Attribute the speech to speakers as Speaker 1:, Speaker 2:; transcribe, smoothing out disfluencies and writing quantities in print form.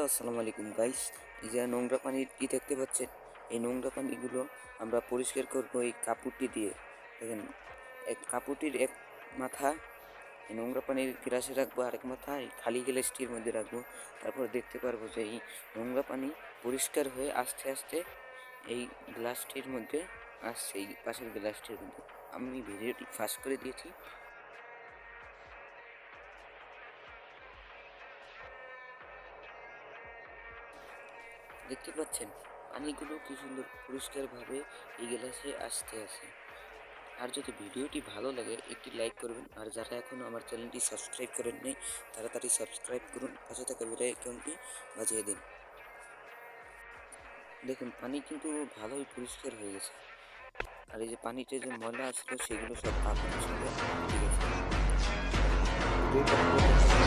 Speaker 1: Hello, আসসালামু আলাইকুম guys. এই যে নোংরা পানির কি দেখতে পাচ্ছেন, এই নোংরা পানিগুলো আমরা পরিষ্কার করব এই কাপড়টি দিয়ে। দেখেন, এক কাপড়টির এক মাথা এই নোংরা পানির গ্লাসে রাখবো, আরেক মাথা এই খালি গ্লাসটির মধ্যে রাখবো। তারপর দেখতে পারবো যে এই নোংরা পানি পরিষ্কার হয়ে আস্তে আস্তে এই গ্লাসটির মধ্যে আসছে, এই পাশের গ্লাসটির মধ্যে। আমি ভিডিওটি ফাস্ট করে দিয়েছি। দেখতে পাচ্ছেন পানিগুলো কি সুন্দর পরিষ্কারভাবে এই গ্লাসে আসতে আছে। আর যদি ভিডিওটি ভালো লাগে একটি লাইক করবেন, আর যারা এখনও আমার চ্যানেলটি সাবস্ক্রাইব করেন নাই তাড়াতাড়ি সাবস্ক্রাইব করুন, পাশে থাকা বেল আইকনটি বাজিয়ে দিন। দেখুন পানি কিন্তু ভালোই পরিষ্কার হয়ে গেছে। আর এই যে পানিতে যে ময়লা ছিল সেগুলো সব কাপড়ের সঙ্গে উঠে গেছে। ভিডিওটা পুরো দেখার